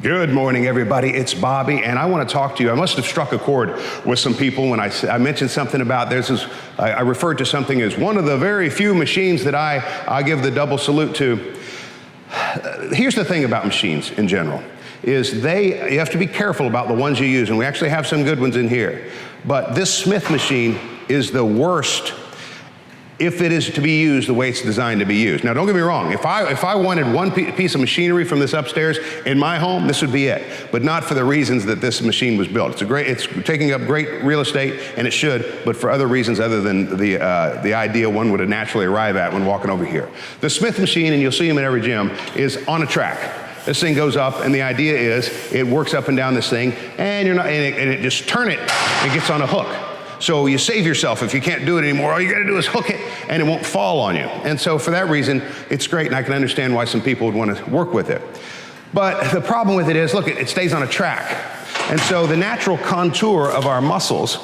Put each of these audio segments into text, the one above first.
Good morning, everybody. It's Bobby, and I want to talk to you. I must have struck a chord with some people when I mentioned something about this. I referred to something as one of the very few machines that I give the double salute to. Here's the thing about machines in general, is you have to be careful about the ones you use, and we actually have some good ones in here. But this Smith machine is the worst if it is to be used the way it's designed to be used. Now, don't get me wrong. If I wanted one piece of machinery from this upstairs in my home, this would be it. But not for the reasons that this machine was built. It's taking up great real estate, and it should, but for other reasons other than the idea one would naturally arrive at when walking over here. The Smith machine, and you'll see them in every gym, is on a track. This thing goes up, and the idea is it works up and down this thing, and it just turn it, and gets on a hook. So you save yourself if you can't do it anymore. All you gotta do is hook it and it won't fall on you. And so for that reason, it's great, and I can understand why some people would want to work with it. But the problem with it is, look, it stays on a track. And so the natural contour of our muscles,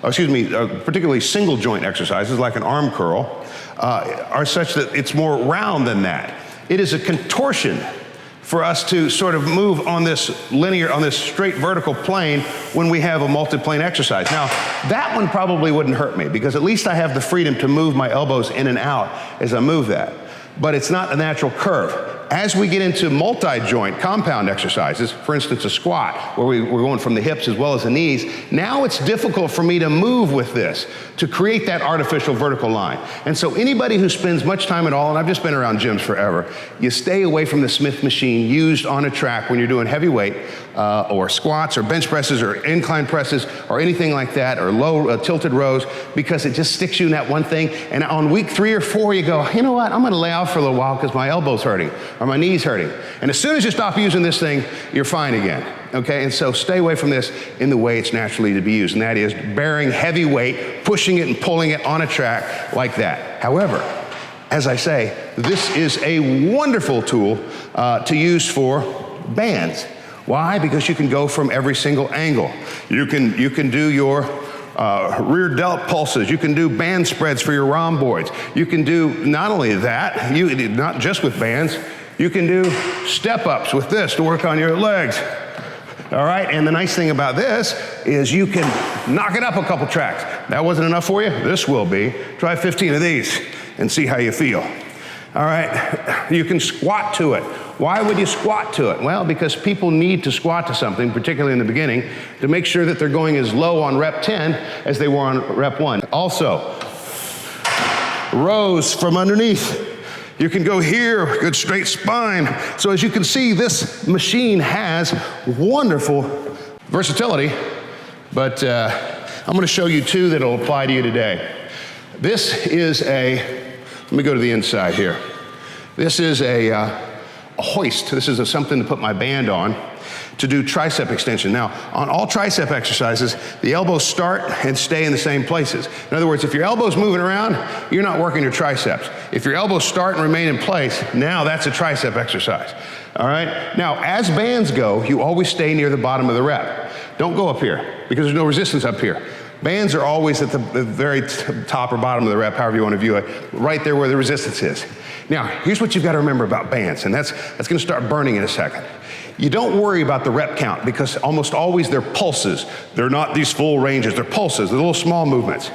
particularly single joint exercises like an arm curl, are such that it's more round than that. It is a contortion for us to sort of move on this straight vertical plane when we have a multi-plane exercise. Now, that one probably wouldn't hurt me because at least I have the freedom to move my elbows in and out as I move that. But it's not a natural curve. As we get into multi-joint compound exercises, for instance, a squat, where we're going from the hips as well as the knees, now it's difficult for me to move with this, to create that artificial vertical line. And so anybody who spends much time at all, and I've just been around gyms forever, you stay away from the Smith machine used on a track when you're doing heavy weight, or squats, or bench presses, or incline presses, or anything like that, or low tilted rows, because it just sticks you in that one thing. And on week 3 or 4, you go, you know what, I'm gonna lay off for a little while because my elbow's hurting, or my knee's hurting. And as soon as you stop using this thing, you're fine again, okay? And so stay away from this in the way it's naturally to be used, and that is bearing heavy weight, pushing it and pulling it on a track like that. However, as I say, this is a wonderful tool to use for bands. Why? Because you can go from every single angle. You can do your rear delt pulses. You can do band spreads for your rhomboids. You can do not only that, not just with bands, you can do step-ups with this to work on your legs. All right, and the nice thing about this is you can knock it up a couple tracks. That wasn't enough for you? This will be. Try 15 of these and see how you feel. All right, you can squat to it. Why would you squat to it? Well, because people need to squat to something, particularly in the beginning, to make sure that they're going as low on rep 10 as they were on rep 1. Also, rows from underneath. You can go here, good straight spine. So as you can see, this machine has wonderful versatility, but I'm gonna show you 2 that'll apply to you today. This is let me go to the inside here. This is a hoist. This is something to put my band on to do tricep extension. Now, on all tricep exercises, the elbows start and stay in the same places. In other words, if your elbow's moving around, you're not working your triceps. If your elbows start and remain in place, now that's a tricep exercise. All right? Now, as bands go, you always stay near the bottom of the rep. Don't go up here because there's no resistance up here. Bands are always at the very top or bottom of the rep, however you want to view it, right there where the resistance is. Now, here's what you've got to remember about bands, and that's going to start burning in a second. You don't worry about the rep count because almost always they're pulses. They're not these full ranges, they're pulses, they're little small movements.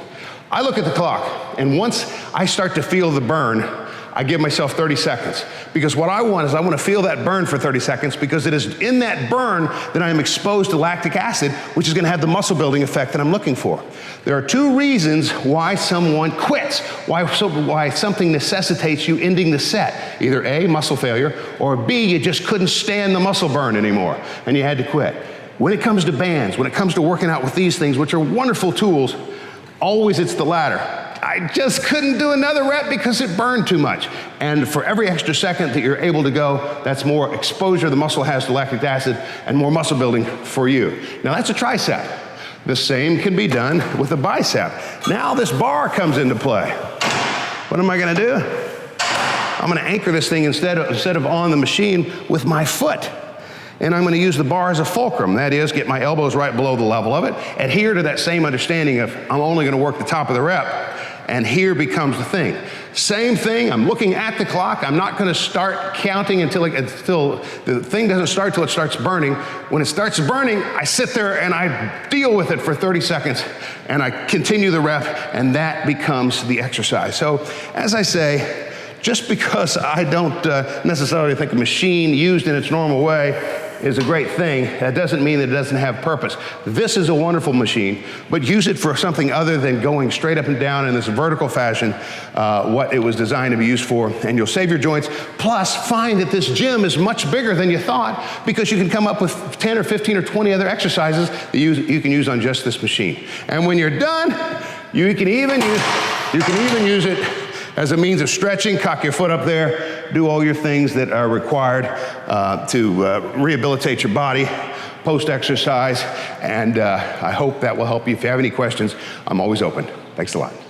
I look at the clock, and once I start to feel the burn, I give myself 30 seconds. Because what I want to feel that burn for 30 seconds because it is in that burn that I am exposed to lactic acid, which is going to have the muscle building effect that I'm looking for. There are 2 reasons why someone quits, why something necessitates you ending the set. Either A, muscle failure, or B, you just couldn't stand the muscle burn anymore and you had to quit. When it comes to bands, when it comes to working out with these things, which are wonderful tools, always it's the latter. I just couldn't do another rep because it burned too much. And for every extra second that you're able to go, that's more exposure the muscle has to lactic acid and more muscle building for you. Now that's a tricep. The same can be done with a bicep. Now this bar comes into play. What am I gonna do? I'm gonna anchor this thing instead of on the machine with my foot. And I'm gonna use the bar as a fulcrum. That is, get my elbows right below the level of it, adhere to that same understanding of I'm only gonna work the top of the rep, And here becomes the thing. Same thing, I'm looking at the clock. I'm not gonna start counting until the thing doesn't start till it starts burning. When it starts burning, I sit there and I deal with it for 30 seconds and I continue the rep, and that becomes the exercise. So as I say, just because I don't necessarily think a machine used in its normal way is a great thing, that doesn't mean that it doesn't have purpose. This is a wonderful machine, but use it for something other than going straight up and down in this vertical fashion, what it was designed to be used for, and you'll save your joints. Plus, find that this gym is much bigger than you thought, because you can come up with 10 or 15 or 20 other exercises that you can use on just this machine. And when you're done, you can even use it as a means of stretching. Cock your foot up there, do all your things that are required to rehabilitate your body post-exercise, and I hope that will help you. If you have any questions, I'm always open. Thanks a lot.